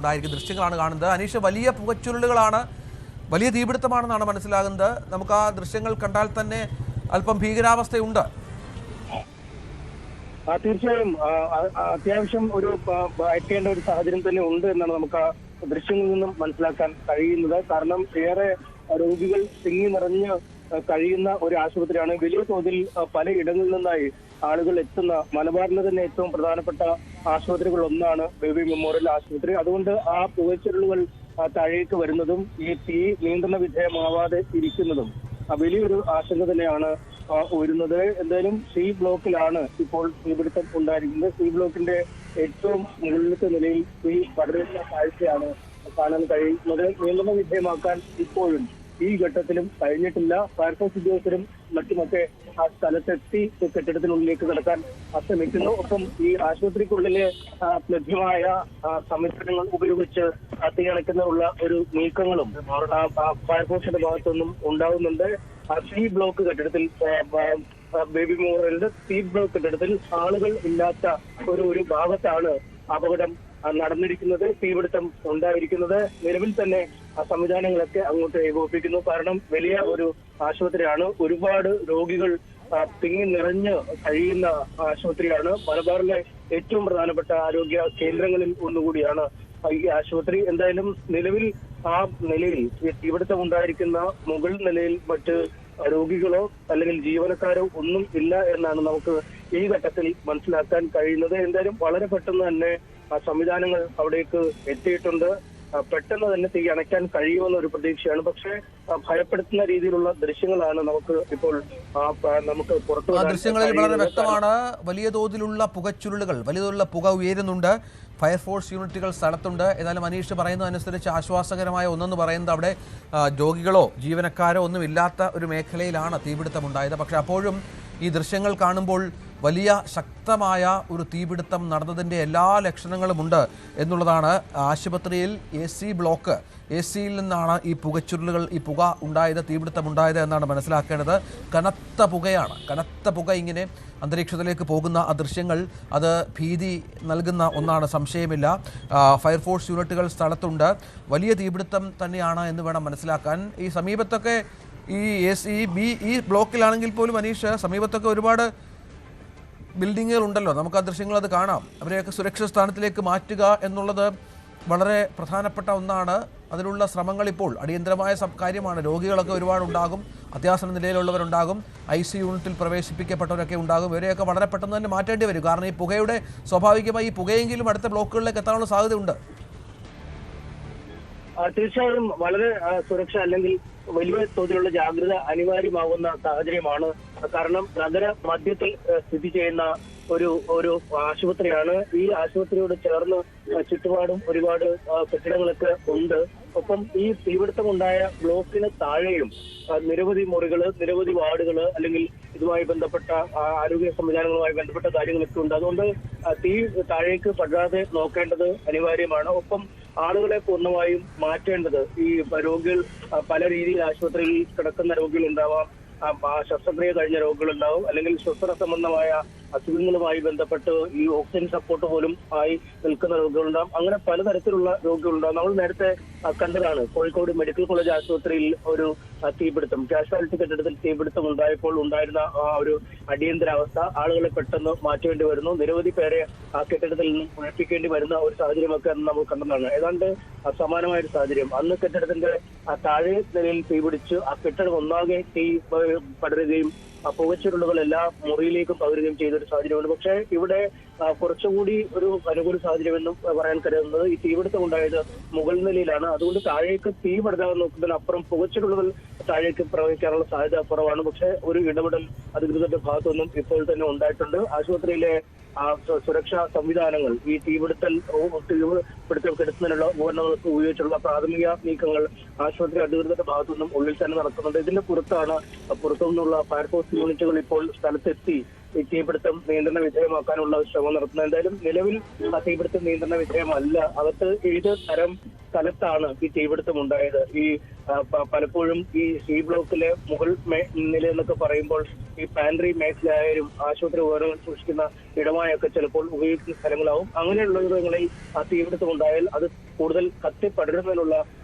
ഉണ്ടായിരിക്കുന്ന ദൃശ്യങ്ങളാണ് കാണുന്നത്. അനീഷ്, വലിയ പുകച്ചുരുളുകളാണ്, വലിയ തീപിടുത്തമാണെന്നാണ് മനസ്സിലാകുന്നത്. നമുക്ക് ആ ദൃശ്യങ്ങൾ കണ്ടാൽ തന്നെ അല്പം ഭീകരാവസ്ഥയുണ്ട്. തീർച്ചയായും അത്യാവശ്യം ഒരു ഭയക്കേണ്ട ഒരു സാഹചര്യം തന്നെ ഉണ്ട് എന്നാണ് നമുക്ക് ആ ദൃശ്യങ്ങളിൽ നിന്നും മനസ്സിലാക്കാൻ കഴിയുന്നത്. കാരണം ഏറെ രോഗികൾ തിങ്ങി നിറഞ്ഞ് കഴിയുന്ന ഒരു ആശുപത്രിയാണ്. വലിയ തോതിൽ പല ഇടങ്ങളിൽ നിന്നായി ആളുകൾ എത്തുന്ന മലബാറിലെ തന്നെ ഏറ്റവും പ്രധാനപ്പെട്ട ആശുപത്രികളിൽ ഒന്നാണ് ബേബി മെമ്മോറിയൽ ആശുപത്രി. അതുകൊണ്ട് ആ പുകച്ചുരുളുകൾ താഴേക്ക് വരുന്നതും ഈ തീ നിയന്ത്രണ വിധേയമാവാതെ ഇരിക്കുന്നതും വലിയൊരു ആശങ്ക തന്നെയാണ് വരുന്നത്. എന്തായാലും സി ബ്ലോക്കിലാണ് ഇപ്പോൾ തീപിടുത്തം ഉണ്ടായിരിക്കുന്നത്. സി ബ്ലോക്കിന്റെ ഏറ്റവും മുകളിലത്തെ നിലയിൽ തീ പടരുന്ന കാഴ്ചയാണ് കാണാൻ കഴിയുന്നത്. നിയന്ത്രണ വിധേയമാക്കാൻ ഇപ്പോഴും ഈ ഘട്ടത്തിലും കഴിഞ്ഞിട്ടില്ല. ഫയർഫോഴ്സ് ഉദ്യോഗസ്ഥരും മറ്റുമൊക്കെ ആ സ്ഥലത്തെത്തി കെട്ടിടത്തിനുള്ളിലേക്ക് കടക്കാൻ ശ്രമിക്കുന്നു. ഒപ്പം ഈ ആശുപത്രിക്കുള്ളിലെ ലഭ്യമായ സംവിധാനങ്ങൾ ഉപയോഗിച്ച് തീയണയ്ക്കുന്നതിനുള്ള ഒരു നീക്കങ്ങളും ഫയർഫോഴ്സിന്റെ ഭാഗത്തുനിന്നും ഉണ്ടാകുന്നുണ്ട്. സി ബ്ലോക്ക് കെട്ടിടത്തിൽ ബേബി മെമ്മോറിയലിന്റെ സി ബ്ലോക്ക് കെട്ടിടത്തിൽ ആളുകൾ ഇല്ലാത്ത ഒരു ഭാഗത്താണ് അപകടം നടന്നിരിക്കുന്നത്, തീപിടുത്തം ഉണ്ടായിരിക്കുന്നത്. നിലവിൽ തന്നെ സംവിധാനങ്ങളൊക്കെ അങ്ങോട്ട് ഏകോപിപ്പിക്കുന്നു. കാരണം വലിയ ഒരു ആശുപത്രിയാണ്, ഒരുപാട് രോഗികൾ തിങ്ങി നിറഞ്ഞ് കഴിയുന്ന ആശുപത്രിയാണ്. മലബാറിലെ ഏറ്റവും പ്രധാനപ്പെട്ട ആരോഗ്യ കേന്ദ്രങ്ങളിൽ ഒന്നുകൂടിയാണ് ഈ ആശുപത്രി. എന്തായാലും നിലവിൽ ആ നിലയിൽ തീപിടുത്തം ഉണ്ടായിരിക്കുന്ന മുകൾ നിലയിൽ മറ്റ് രോഗികളോ അല്ലെങ്കിൽ ജീവനക്കാരോ ഒന്നും ഇല്ല എന്നാണ് നമുക്ക് ഈ ഘട്ടത്തിൽ മനസ്സിലാക്കാൻ കഴിയുന്നത്. എന്തായാലും വളരെ പെട്ടെന്ന് തന്നെ സംവിധാനങ്ങൾ അവിടേക്ക് എത്തിയിട്ടുണ്ട്. പെട്ടെന്ന് തന്നെ തീ അണയ്ക്കാൻ കഴിയുമെന്ന ഒരു പ്രതീക്ഷയാണ്. പക്ഷേ ഭയപ്പെടുത്തുന്ന രീതിയിലുള്ള ദൃശ്യങ്ങളാണ് നമുക്ക് ഇപ്പോൾ പുറത്തു ദൃശ്യങ്ങളിൽ വളരെ വ്യക്തമാണ്. വലിയ തോതിലുള്ള പുകച്ചുരുളുകൾ, വലിയ തോതിലുള്ള പുക ഉയരുന്നുണ്ട്. ഫയർഫോഴ്സ് യൂണിറ്റുകൾ സ്ഥലത്തുണ്ട്. ഏതായാലും അനീഷ് പറയുന്നതനുസരിച്ച് ആശ്വാസകരമായ ഒന്നെന്ന് പറയുന്നത് അവിടെ രോഗികളോ ജീവനക്കാരോ ഒന്നും ഇല്ലാത്ത ഒരു മേഖലയിലാണ് തീപിടുത്തമുണ്ടായത്. പക്ഷേ അപ്പോഴും ഈ ദൃശ്യങ്ങൾ കാണുമ്പോൾ വലിയ ശക്തമായ ഒരു തീപിടുത്തം നടന്നതിൻ്റെ എല്ലാ ലക്ഷണങ്ങളുമുണ്ട് എന്നുള്ളതാണ്. ആശുപത്രിയിൽ AC ബ്ലോക്ക്, AC-യിൽ നിന്നാണ് ഈ പുകച്ചുരുളുകൾ, ഈ പുക ഉണ്ടായത്, തീപിടുത്തമുണ്ടായത് എന്നാണ് മനസ്സിലാക്കേണ്ടത്. കനത്ത പുകയാണ്, കനത്ത പുക ഇങ്ങനെ അന്തരീക്ഷത്തിലേക്ക് പോകുന്ന ആ ദൃശ്യങ്ങൾ അത് ഭീതി നൽകുന്ന ഒന്നാണ്, സംശയമില്ല. ഫയർഫോഴ്സ് യൂണിറ്റുകൾ സ്ഥലത്തുണ്ട്. വലിയ തീപിടുത്തം തന്നെയാണ് എന്ന് വേണം മനസ്സിലാക്കാൻ. ഈ സമീപത്തൊക്കെ ഈ ഈ ബ്ലോക്കിലാണെങ്കിൽ പോലും അനീഷ്, സമീപത്തൊക്കെ ഒരുപാട് ബിൽഡിങ്ങുകൾ ഉണ്ടല്ലോ, നമുക്ക് ആ ദൃശ്യങ്ങൾ അത് കാണാം. അവരെയൊക്കെ സുരക്ഷിത സ്ഥാനത്തിലേക്ക് മാറ്റുക എന്നുള്ളത് വളരെ പ്രധാനപ്പെട്ട ഒന്നാണ്. അതിനുള്ള ശ്രമങ്ങൾ ഇപ്പോൾ അടിയന്തരമായ കാര്യമാണ്. രോഗികളൊക്കെ ഒരുപാടുണ്ടാകും, അത്യാസന്ന നിലയിലുള്ളവരുണ്ടാകും, IC യൂണിറ്റിൽ പ്രവേശിപ്പിക്കപ്പെട്ടവരൊക്കെ ഉണ്ടാകും. ഇവരെയൊക്കെ വളരെ പെട്ടെന്ന് തന്നെ മാറ്റേണ്ടി വരും. കാരണം ഈ പുകയുടെ സ്വാഭാവികമായി ഈ പുകയെങ്കിലും അടുത്ത ബ്ലോക്കുകളിലേക്ക് എത്താനുള്ള സാധ്യതയുണ്ട്. തീർച്ചയായും വളരെ സുരക്ഷ അല്ലെങ്കിൽ വലിയ തോതിലുള്ള ജാഗ്രത അനിവാര്യമാകുന്ന സാഹചര്യമാണ്. കാരണം നഗര മധ്യത്തിൽ സ്ഥിതി ചെയ്യുന്ന ഒരു ആശുപത്രിയാണ്. ഈ ആശുപത്രിയോട് ചേർന്ന് ചുറ്റുപാടും ഒരുപാട് കെട്ടിടങ്ങളൊക്കെ ഉണ്ട്. ഒപ്പം ഈ തീപിടുത്തമുണ്ടായ ബ്ലോക്കിന് താഴെയും നിരവധി മുറികള്, നിരവധി വാർഡുകള് അല്ലെങ്കിൽ ഇതുമായി ബന്ധപ്പെട്ട ആരോഗ്യ സംവിധാനങ്ങളുമായി ബന്ധപ്പെട്ട കാര്യങ്ങളൊക്കെ ഉണ്ട്. അതുകൊണ്ട് തീ താഴേക്ക് പടാതെ നോക്കേണ്ടത് അനിവാര്യമാണ്. ഒപ്പം ആളുകളെ പൂർണ്ണമായും മാറ്റേണ്ടത്, ഈ രോഗികൾ പല രീതിയിൽ ആശുപത്രിയിൽ കിടക്കുന്ന രോഗികളുണ്ടാവാം, ശസ്ത്രക്രിയ കഴിഞ്ഞ രോഗികളുണ്ടാവും, അല്ലെങ്കിൽ ശ്വസന സംബന്ധമായ അസുഖങ്ങളുമായി ബന്ധപ്പെട്ട് ഈ ഓക്സിജൻ സപ്പോർട്ട് പോലും ആയി നിൽക്കുന്ന രോഗികളുണ്ടാവും. അങ്ങനെ പലതരത്തിലുള്ള രോഗികളുണ്ടാവും. നമ്മൾ നേരത്തെ കണ്ടതാണ് കോഴിക്കോട് മെഡിക്കൽ കോളേജ് ആശുപത്രിയിൽ ഒരു തീപിടുത്തം, കാഷ്വാലിറ്റി കെട്ടിടത്തിൽ തീപിടുത്തം ഉണ്ടായപ്പോൾ ഉണ്ടായിരുന്ന ഒരു അടിയന്തരാവസ്ഥ, ആളുകളെ പെട്ടെന്ന് മാറ്റേണ്ടി വരുന്നു, നിരവധി പേരെ ആ കെട്ടിടത്തിൽ നിന്നും ഒഴിപ്പിക്കേണ്ടി വരുന്ന ഒരു സാഹചര്യമൊക്കെ നമ്മൾ കണ്ടതാണ്. ഏതാണ്ട് സമാനമായ ഒരു സാഹചര്യം. അന്ന് കെട്ടിടത്തിന്റെ താഴെ നിലയിൽ തീപിടിച്ച് ആ കെട്ടിടം ഒന്നാകെ തീ പടരുകയും പുകച്ചുരുളുകൾ എല്ലാ മുറിയിലേക്കും പകരുകയും ചെയ്തൊരു സാഹചര്യമുണ്ട്. പക്ഷേ ഇവിടെ കുറച്ചുകൂടി ഒരു അനുകൂല സാഹചര്യം എന്നും പറയാൻ കരുതുന്നത് ഈ തീപിടുത്തം ഉണ്ടായത് മുകൾ നിലയിലാണ്. അതുകൊണ്ട് താഴേക്ക് തീ പടരാൻ നോക്കുന്നതിനപ്പുറം പുകച്ചുരുളുകൾ താഴേക്ക് പ്രവഹിക്കാനുള്ള സാധ്യത കുറവാണ്. പക്ഷേ ഒരു ഇടപെടൽ അധികൃതരുടെ ഭാഗത്തുനിന്നും ഇപ്പോൾ തന്നെ ഉണ്ടായിട്ടുണ്ട്. ആശുപത്രിയിലെ സുരക്ഷാ സംവിധാനങ്ങൾ, ഈ തീപിടുത്തം കെടുത്തുന്നതിനുള്ള ഉപകരണങ്ങൾക്ക് ഉപയോഗിച്ചുള്ള പ്രാഥമിക നീക്കങ്ങൾ ആശുപത്രി അധികൃതരുടെ ഭാഗത്തുനിന്നും ഉള്ളിൽ തന്നെ നടക്കുന്നുണ്ട്. ഇതിന്റെ പുറത്തുനിന്നുള്ള ഫയർഫോഴ്സ് യൂണിറ്റുകൾ ഇപ്പോൾ സ്ഥലത്തെത്തി ഈ തീപിടുത്തം നിയന്ത്രണ വിധേയമാക്കാനുള്ള ശ്രമം നടത്തുന്നത്. എന്തായാലും നിലവിൽ ആ തീപിടുത്തം നിയന്ത്രണ വിധേയമല്ല. അകത്ത് ഏത് തരം സ്ഥലത്താണ് ഈ തീപിടുത്തം ഉണ്ടായത്. ഈ പലപ്പോഴും ഈ സി ബ്ലോക്കിലെ മുകൾ നില എന്നൊക്കെ പറയുമ്പോൾ ഈ പാൻട്രി മേഖലയായാലും ആശുപത്രി ഉപകരണങ്ങൾ സൂക്ഷിക്കുന്ന ഇടമായൊക്കെ ചിലപ്പോൾ ഉപയോഗിക്കുന്ന സ്ഥലങ്ങളാവും. അങ്ങനെയുള്ള ഇടങ്ങളിൽ ആ തീപിടുത്തം ഉണ്ടായാൽ അത് കൂടുതൽ കത്തി പടരുന്നതിനുള്ള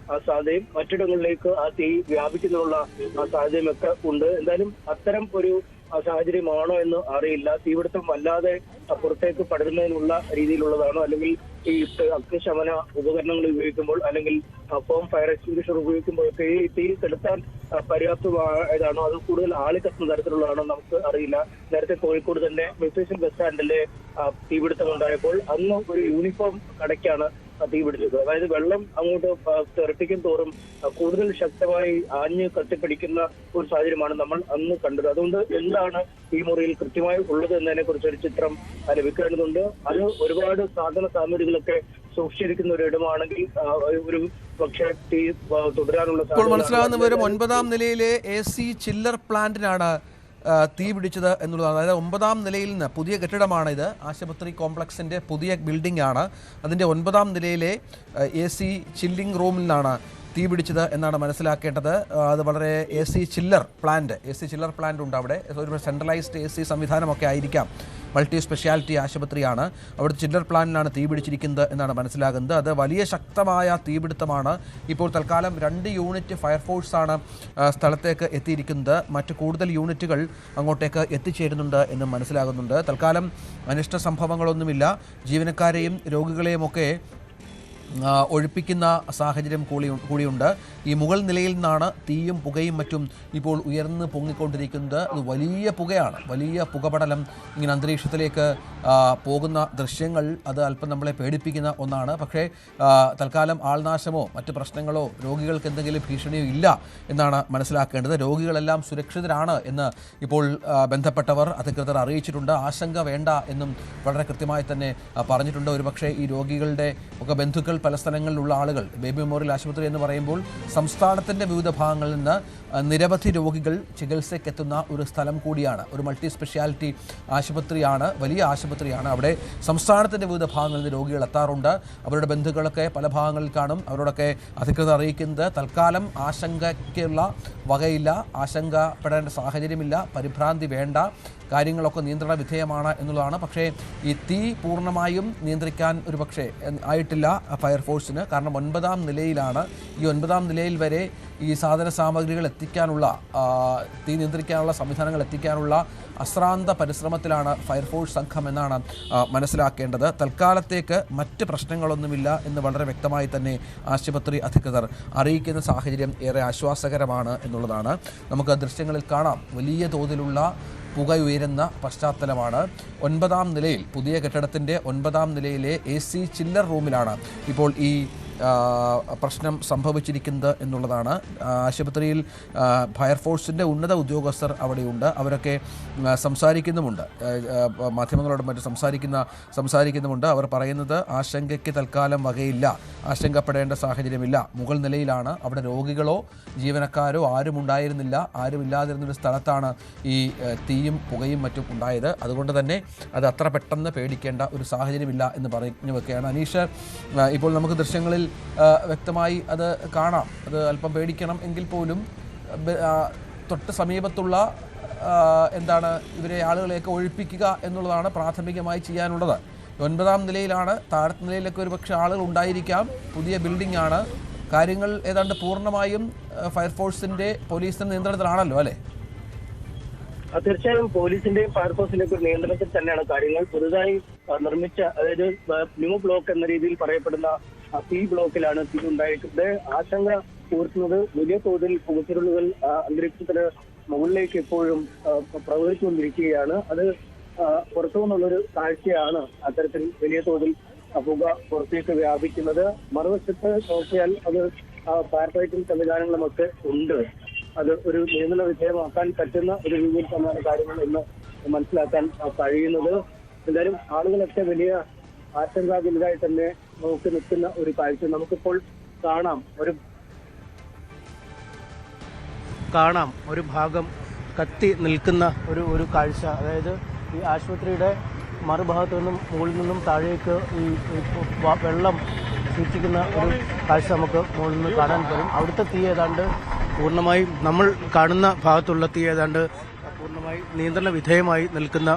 സാധ്യതയും മറ്റിടങ്ങളിലേക്ക് ആ തീ വ്യാപിക്കുന്നതിനുള്ള സാധ്യതയും ഒക്കെ ഉണ്ട്. എന്തായാലും അത്തരം ഒരു സാഹചര്യമാണോ എന്ന് അറിയില്ല. തീപിടുത്തം വല്ലാതെ പുറത്തേക്ക് പടരുന്നതിനുള്ള രീതിയിലുള്ളതാണോ, അല്ലെങ്കിൽ ഈ അഗ്നിശമന ഉപകരണങ്ങൾ ഉപയോഗിക്കുമ്പോൾ അല്ലെങ്കിൽ ഫോം ഫയർ എക്സ്റ്റിംഗ്വിഷർ ഉപയോഗിക്കുമ്പോഴൊക്കെ ഈ തീ കെടുത്താൻ പര്യാപ്തമായതാണോ, അത് കൂടുതൽ ആളിക്കത്തുന്ന തരത്തിലുള്ളതാണോ നമുക്ക് അറിയില്ല. നേരത്തെ കോഴിക്കോട് തന്നെ മ്യൂസിയം ബസ് സ്റ്റാൻഡിലെ തീപിടുത്തം ഉണ്ടായപ്പോൾ അന്ന് ഒരു യൂണിഫോം കടയ്ക്കാണ് തീപിടിച്ചത്. അതായത് വെള്ളം അങ്ങോട്ട് തെറിപ്പിക്കും തോറും കൂടുതൽ ശക്തമായി ആഞ്ഞ് കത്തിപ്പിടിക്കുന്ന ഒരു സാഹചര്യമാണ് നമ്മൾ അന്ന് കണ്ടത്. അതുകൊണ്ട് എന്താണ് ഈ മുറിയിൽ കൃത്യമായി ഉള്ളത് എന്നതിനെ കുറിച്ച് ഒരു ചിത്രം ലഭിക്കേണ്ടതുണ്ട്. അത് ഒരുപാട് സാധന സാമഗ്രികളൊക്കെ സൂക്ഷിച്ചിരിക്കുന്ന ഒരു ഇടമാണെങ്കിൽ ഒരു പക്ഷേ തീ തുടരാനുള്ള ഇപ്പോൾ മനസ്സിലാകുന്ന വിവരം 9ാം നിലയിലെ AC ചില്ലർ പ്ലാന്റിനാണ് തീ പിടിച്ചത് എന്നുള്ളതാണ്. അതായത് 9ാം നിലയിൽ നിന്ന് പുതിയ കെട്ടിടമാണ് ഇത്. ആശുപത്രി കോംപ്ലക്സിൻ്റെ പുതിയ ബിൽഡിംഗ് ആണ്. അതിൻ്റെ 9ാം നിലയിലെ AC ചില്ലിംഗ് റൂമിൽ നിന്നാണ് തീ പിടിച്ചത് എന്നാണ് മനസ്സിലാക്കേണ്ടത്. അത് വളരെ AC ചില്ലർ പ്ലാന്റ് ഉണ്ട് അവിടെ. ഒരു സെൻട്രലൈസ്ഡ് AC സംവിധാനമൊക്കെ ആയിരിക്കാം. മൾട്ടി സ്പെഷ്യാലിറ്റി ആശുപത്രിയാണ്. അവിടുത്തെ ചില്ലർ പ്ലാന്റിനാണ് തീ പിടിച്ചിരിക്കുന്നത് എന്നാണ് മനസ്സിലാകുന്നത്. അത് വലിയ ശക്തമായ തീപിടുത്തമാണ്. ഇപ്പോൾ തൽക്കാലം 2 യൂണിറ്റ് ഫയർഫോഴ്സാണ് സ്ഥലത്തേക്ക് എത്തിയിരിക്കുന്നത്. മറ്റ് കൂടുതൽ യൂണിറ്റുകൾ അങ്ങോട്ടേക്ക് എത്തിച്ചേരുന്നുണ്ട് എന്നും മനസ്സിലാകുന്നുണ്ട്. തൽക്കാലം അനിഷ്ട സംഭവങ്ങളൊന്നുമില്ല. ജീവനക്കാരെയും രോഗികളെയും ഒക്കെ ഒഴിപ്പിക്കുന്ന സാഹചര്യം കൂടിയുണ്ട്. ഈ മുകൾ നിലയിൽ നിന്നാണ് തീയും പുകയും മറ്റും ഇപ്പോൾ ഉയർന്ന് പൊങ്ങിക്കൊണ്ടിരിക്കുന്നത്. ഇത് വലിയ പുകയാണ്, വലിയ പുകപടലം ഇങ്ങനെ അന്തരീക്ഷത്തിലേക്ക് പോകുന്ന ദൃശ്യങ്ങൾ അത് അല്പം നമ്മളെ പേടിപ്പിക്കുന്ന ഒന്നാണ്. പക്ഷേ തൽക്കാലം ആൾനാശമോ മറ്റ് പ്രശ്നങ്ങളോ രോഗികൾക്ക് എന്തെങ്കിലും ഭീഷണിയോ ഇല്ല എന്നാണ് മനസ്സിലാക്കേണ്ടത്. രോഗികളെല്ലാം സുരക്ഷിതരാണ് എന്ന് ഇപ്പോൾ ബന്ധപ്പെട്ടവർ അധികൃതർ അറിയിച്ചിട്ടുണ്ട്. ആശങ്ക വേണ്ട എന്നും വളരെ കൃത്യമായി തന്നെ പറഞ്ഞിട്ടുണ്ട്. ഒരുപക്ഷെ ഈ രോഗികളുടെ ഒക്കെ ബന്ധുക്കൾ പല സ്ഥലങ്ങളിലുള്ള ആളുകൾ, ബേബി മെമ്മോറിയൽ ആശുപത്രി എന്ന് പറയുമ്പോൾ സംസ്ഥാനത്തിൻ്റെ വിവിധ ഭാഗങ്ങളിൽ നിന്ന് നിരവധി രോഗികൾ ചികിത്സയ്ക്കെത്തുന്ന ഒരു സ്ഥലം കൂടിയാണ്. ഒരു മൾട്ടി സ്പെഷ്യാലിറ്റി ആശുപത്രിയാണ്, വലിയ ആശുപത്രിയാണ്. അവിടെ സംസ്ഥാനത്തിൻ്റെ വിവിധ ഭാഗങ്ങളിൽ നിന്ന് രോഗികൾ എത്താറുണ്ട്. അവരുടെ ബന്ധുക്കളൊക്കെ പല ഭാഗങ്ങളിൽ കാണും. അവരോടൊക്കെ അധികൃതർ അറിയിക്കുന്നത് തൽക്കാലം ആശങ്കയ്ക്കുള്ള വകയില്ല, ആശങ്കപ്പെടേണ്ട സാഹചര്യമില്ല, പരിഭ്രാന്തി വേണ്ട, കാര്യങ്ങളൊക്കെ നിയന്ത്രണ വിധേയമാണ് എന്നുള്ളതാണ്. പക്ഷേ ഈ തീ പൂർണ്ണമായും നിയന്ത്രിക്കാൻ ഒരു പക്ഷേ ആയിട്ടില്ല ഫയർഫോഴ്സിന്. കാരണം 9ാം നിലയിലാണ്. ഈ 9ാം നിലയിൽ വരെ ഈ സാധന സാമഗ്രികൾ എത്തിക്കാനുള്ള, തീ നിയന്ത്രിക്കാനുള്ള സംവിധാനങ്ങൾ എത്തിക്കാനുള്ള അശ്രാന്ത പരിശ്രമത്തിലാണ് ഫയർഫോഴ്സ് സംഘം എന്നാണ് മനസ്സിലാക്കേണ്ടത്. തൽക്കാലത്തേക്ക് മറ്റ് പ്രശ്നങ്ങളൊന്നുമില്ല എന്ന് വളരെ വ്യക്തമായി തന്നെ ആശുപത്രി അധികൃതർ അറിയിക്കുന്ന സാഹചര്യം ഏറെ ആശ്വാസകരമാണ് എന്നുള്ളതാണ്. നമുക്ക് ദൃശ്യങ്ങളിൽ കാണാം വലിയ തോതിലുള്ള പുകയുയരുന്ന പശ്ചാത്തലമാണ്. 9ാം നിലയിൽ, പുതിയ കെട്ടിടത്തിൻ്റെ 9ാം നിലയിലെ AC ചില്ലർ റൂമിലാണ് ഇപ്പോൾ ഈ പ്രശ്നം സംഭവിച്ചിരിക്കുന്നത് എന്നുള്ളതാണ്. ആശുപത്രിയിൽ ഫയർഫോഴ്സിൻ്റെ ഉന്നത ഉദ്യോഗസ്ഥർ അവിടെയുണ്ട്. അവരൊക്കെ സംസാരിക്കുന്നുമുണ്ട്, മാധ്യമങ്ങളോട് മറ്റും സംസാരിക്കുന്നുമുണ്ട്. അവർ പറയുന്നത് ആശങ്കയ്ക്ക് തൽക്കാലം വകയില്ല, ആശങ്കപ്പെടേണ്ട സാഹചര്യമില്ല. മുകൾ നിലയിലാണ്, അവിടെ രോഗികളോ ജീവനക്കാരോ ആരും ഉണ്ടായിരുന്നില്ല. ആരുമില്ലാതിരുന്നൊരു സ്ഥലത്താണ് ഈ തീയും പുകയും മറ്റും ഉണ്ടായത്. അതുകൊണ്ട് തന്നെ അത് അത്ര പെട്ടെന്ന് പേടിക്കേണ്ട ഒരു സാഹചര്യമില്ല എന്ന് പറഞ്ഞു വെക്കുകയാണ്. അനീഷ്, ഇപ്പോൾ നമുക്ക് ദൃശ്യങ്ങളിൽ വ്യക്തമായി അത് കാണാം. അത് അല്പം പേടിക്കണം എങ്കിൽ പോലും തൊട്ട് സമീപത്തുള്ള എന്താണ് ഇവരെ ആളുകളെയൊക്കെ ഒഴിപ്പിക്കുക എന്നുള്ളതാണ് പ്രാഥമികമായി ചെയ്യാനുള്ളത്. 9ാം നിലയിലാണ്, താഴത്തെ നിലയിലൊക്കെ ഒരു പക്ഷേ ആളുകൾ ഉണ്ടായിരിക്കാം. പുതിയ ബിൽഡിംഗ് ആണ്. കാര്യങ്ങൾ ഏതാണ്ട് പൂർണ്ണമായും ഫയർഫോഴ്സിൻ്റെ പോലീസിൻ്റെ നിയന്ത്രണത്തിലാണല്ലോ അല്ലേ? തീർച്ചയായും പോലീസിന്റെയും ഫയർഫോഴ്സിന്റെയും ഒരു നിയന്ത്രണത്തിൽ തന്നെയാണ് കാര്യങ്ങൾ. പുതുതായി നിർമ്മിച്ച, അതായത് ന്യൂ ബ്ലോക്ക് എന്ന രീതിയിൽ പറയപ്പെടുന്ന C ബ്ലോക്കിലാണ് തീ ഉണ്ടായിട്ടുള്ളത്. ആശങ്ക കൂർത്തുന്നത് വലിയ തോതിൽ പുകച്ചുരുളുകൾ അന്തരീക്ഷത്തിന് മുകളിലേക്ക് എപ്പോഴും പ്രവഹിച്ചുകൊണ്ടിരിക്കുകയാണ്. അത് പുറത്തു നിന്നുള്ളൊരു കാഴ്ചയാണ് അത്തരത്തിൽ വലിയ തോതിൽ പുക പുറത്തേക്ക് വ്യാപിക്കുന്നത്. മറുവശത്ത് നോക്കിയാൽ അത് ഫയർ ഫൈറ്റിംഗ് സംവിധാനങ്ങളുമൊക്കെ ഉണ്ട്. അത് ഒരു നിയന്ത്രണ വിധേയമാക്കാൻ പറ്റുന്ന ഒരു രീതിയിൽ തന്നെയാണ് കാര്യങ്ങൾ എന്ന് മനസ്സിലാക്കാൻ കഴിയുന്നത്. എന്തായാലും ആളുകളൊക്കെ വലിയ ആശങ്കാകുലരായി തന്നെ നോക്കി നിൽക്കുന്ന ഒരു കാഴ്ച നമുക്കിപ്പോൾ കാണാം. ഒരു ഭാഗം കത്തി നിൽക്കുന്ന ഒരു കാഴ്ച. അതായത് ഈ ആശുപത്രിയുടെ മറുഭാഗത്തു നിന്നും മുകളിൽ നിന്നും താഴേക്ക് ഈ വെള്ളം സൂക്ഷിക്കുന്ന ഒരു കാഴ്ച നമുക്ക് മുകളിൽ നിന്ന് കാണാൻ കഴിയും. അവിടുത്തെ തീ ഏതാണ്ട് പൂർണ്ണമായും നമ്മൾ കാണുന്ന ഭാഗത്തുള്ള തീ ഏതാണ്ട് പൂർണ്ണമായി നിയന്ത്രണ വിധേയമായി നിൽക്കുന്ന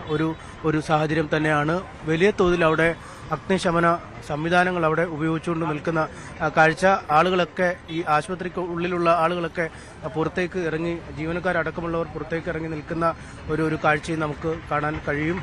ഒരു സാഹചര്യം തന്നെയാണ്. വലിയ തോതിൽ അവിടെ അഗ്നിശമന സംവിധാനങ്ങൾ അവിടെ ഉപയോഗിച്ചുകൊണ്ട് നിൽക്കുന്ന കാഴ്ച. ആളുകളൊക്കെ ഈ ആശുപത്രിക്ക് ഉള്ളിലുള്ള ആളുകളൊക്കെ പുറത്തേക്ക് ഇറങ്ങി, ജീവനക്കാരടക്കമുള്ളവർ പുറത്തേക്ക് ഇറങ്ങി നിൽക്കുന്ന ഒരു കാഴ്ചയും നമുക്ക് കാണാൻ കഴിയും.